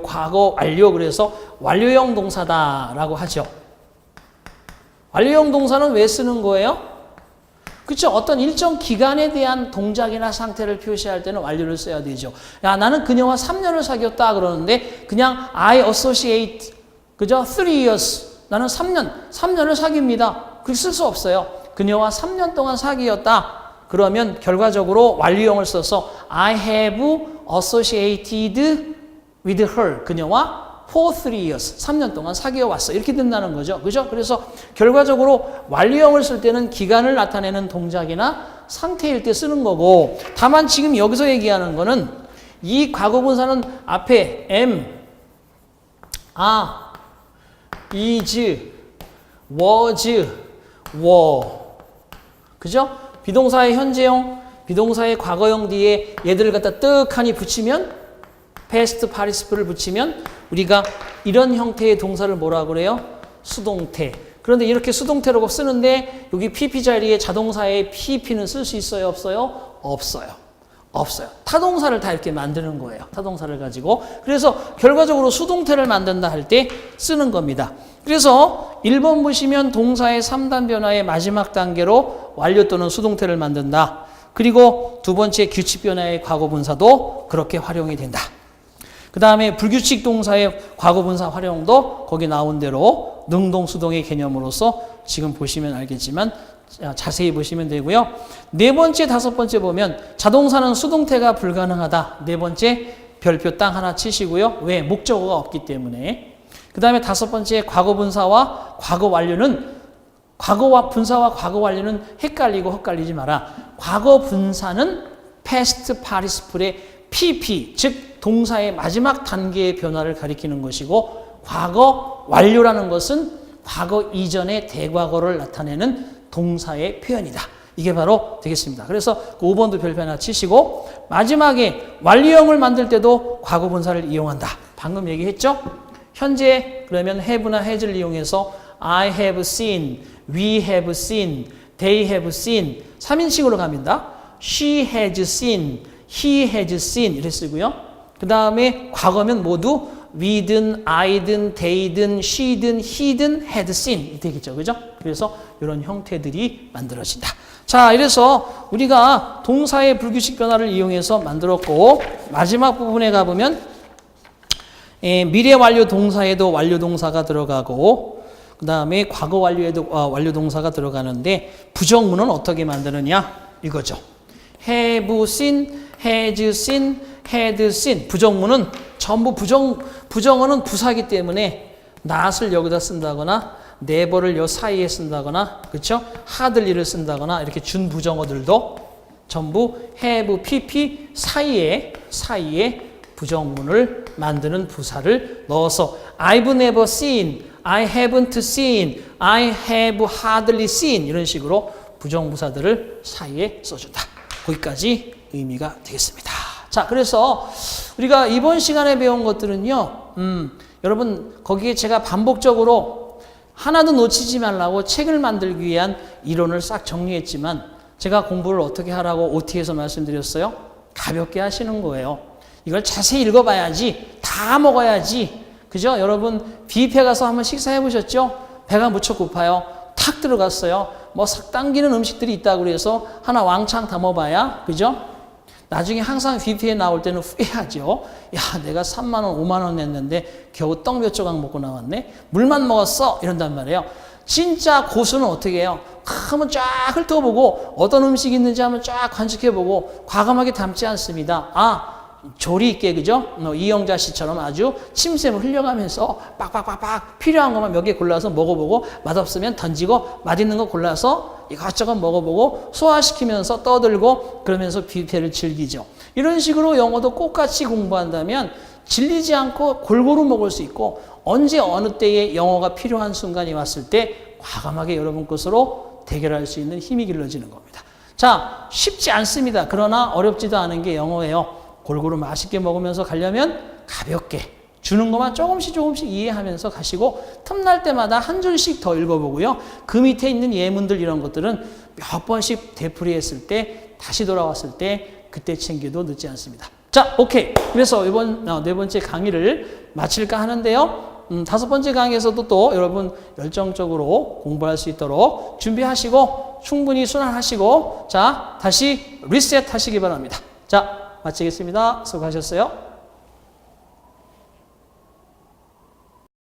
과거 완료 그래서 완료형 동사다라고 하죠. 완료형 동사는 왜 쓰는 거예요? 그렇죠? 어떤 일정 기간에 대한 동작이나 상태를 표시할 때는 완료를 써야 되죠. 야, 나는 그녀와 3년을 사귀었다 그러는데 그냥 I associate, 그죠? 3 years. 나는 3년을 사귀입니다. 그렇게 쓸 수 없어요. 그녀와 3년 동안 사귀었다. 그러면 결과적으로 완료형을 써서 I have associated with her, 그녀와 for 3 years, 3년 동안 사귀어 왔어. 이렇게 된다는 거죠. 그죠? 그래서 결과적으로 완료형을 쓸 때는 기간을 나타내는 동작이나 상태일 때 쓰는 거고, 다만 지금 여기서 얘기하는 거는 이 과거분사는 앞에 am, are, is, was, were. 그죠? 비동사의 현재형, 비동사의 과거형 뒤에 얘들을 갖다 떡하니 붙이면 past participle을 붙이면 우리가 이런 형태의 동사를 뭐라 그래요? 수동태. 그런데 이렇게 수동태라고 쓰는데 여기 PP 자리에 자동사의 PP는 쓸 수 있어요? 없어요? 없어요. 없어요. 타동사를 다 이렇게 만드는 거예요. 타동사를 가지고. 그래서 결과적으로 수동태를 만든다 할 때 쓰는 겁니다. 그래서 1번 보시면 동사의 3단 변화의 마지막 단계로 완료 또는 수동태를 만든다. 그리고 두 번째 규칙 변화의 과거분사도 그렇게 활용이 된다. 그 다음에 불규칙 동사의 과거분사 활용도 거기 나온 대로 능동수동의 개념으로서 지금 보시면 알겠지만 자세히 보시면 되고요. 네 번째, 다섯 번째 보면 자동사는 수동태가 불가능하다. 네 번째 별표 땅 하나 치시고요. 왜? 목적어가 없기 때문에. 그 다음에 다섯 번째 과거분사와 과거완료는 과거와 분사와 과거 완료는 헷갈리고 헛갈리지 마라. 과거 분사는 past participle의 PP, 즉 동사의 마지막 단계의 변화를 가리키는 것이고, 과거 완료라는 것은 과거 이전의 대과거를 나타내는 동사의 표현이다. 이게 바로 되겠습니다. 그래서 그 5번도 별표 하나 치시고, 마지막에 완료형을 만들 때도 과거 분사를 이용한다. 방금 얘기했죠? 현재 그러면 have나 has를 이용해서 I have seen, we have seen, they have seen 3인칭으로 갑니다. She has seen, he has seen 이렇게 쓰고요. 그 다음에 과거면 모두 we든, I든, they든, she든, he든, had seen 되겠죠. 그죠? 그래서 이런 형태들이 만들어진다. 자, 이래서 우리가 동사의 불규칙 변화를 이용해서 만들었고, 마지막 부분에 가보면 미래 완료 동사에도 완료 동사가 들어가고, 그 다음에 과거 완료에도 완료 동사가 들어가는데, 부정문은 어떻게 만드느냐? 이거죠. have seen, has seen, had seen. 부정문은 전부 부정어는 부사기 때문에 not을 여기다 쓴다거나 never를 요 사이에 쓴다거나, 그렇죠? hardly를 쓴다거나 이렇게 준 부정어들도 전부 have, pp 사이에 부정문을 만드는 부사를 넣어서 I've never seen, I haven't seen, I have hardly seen 이런 식으로 부정부사들을 사이에 써준다. 거기까지 의미가 되겠습니다. 자, 그래서 우리가 이번 시간에 배운 것들은요, 여러분 거기에 제가 반복적으로 하나도 놓치지 말라고 책을 만들기 위한 이론을 싹 정리했지만, 제가 공부를 어떻게 하라고 OT에서 말씀드렸어요? 가볍게 하시는 거예요. 이걸 자세히 읽어봐야지, 다 먹어야지. 그죠? 여러분 뷔페 가서 한번 식사해 보셨죠? 배가 무척 고파요. 탁 들어갔어요. 뭐 싹 당기는 음식들이 있다고 그래서 하나 왕창 담아봐야, 그죠? 나중에 항상 뷔페에 나올 때는 후회하죠. 야, 내가 3만 원, 5만 원 냈는데 겨우 떡 몇 조각 먹고 나왔네. 물만 먹었어. 이런단 말이에요. 진짜 고수는 어떻게 해요? 한번 쫙 훑어보고 어떤 음식이 있는지 한번 쫙 관측해보고 과감하게 담지 않습니다. 조리 있게, 그죠? 이영자 씨처럼 아주 침샘을 흘려가면서 빡빡빡빡 필요한 것만 몇 개 골라서 먹어보고, 맛없으면 던지고 맛있는 거 골라서 이것저것 먹어보고 소화시키면서 떠들고 그러면서 뷔페를 즐기죠. 이런 식으로 영어도 똑같이 공부한다면 질리지 않고 골고루 먹을 수 있고, 언제 어느 때에 영어가 필요한 순간이 왔을 때 과감하게 여러분 것으로 대결할 수 있는 힘이 길러지는 겁니다. 자, 쉽지 않습니다. 그러나 어렵지도 않은 게 영어예요. 골고루 맛있게 먹으면서 가려면 가볍게 주는 것만 조금씩 이해하면서 가시고, 틈날 때마다 한 줄씩 더 읽어보고요. 그 밑에 있는 예문들 이런 것들은 몇 번씩 되풀이했을 때, 다시 돌아왔을 때 그때 챙겨도 늦지 않습니다. 자, 오케이. 그래서 이번 네 번째 강의를 마칠까 하는데요. 다섯 번째 강의에서도 또 여러분 열정적으로 공부할 수 있도록 준비하시고 충분히 순환하시고, 자, 다시 리셋 하시기 바랍니다. 자, 마치겠습니다. 수고하셨어요.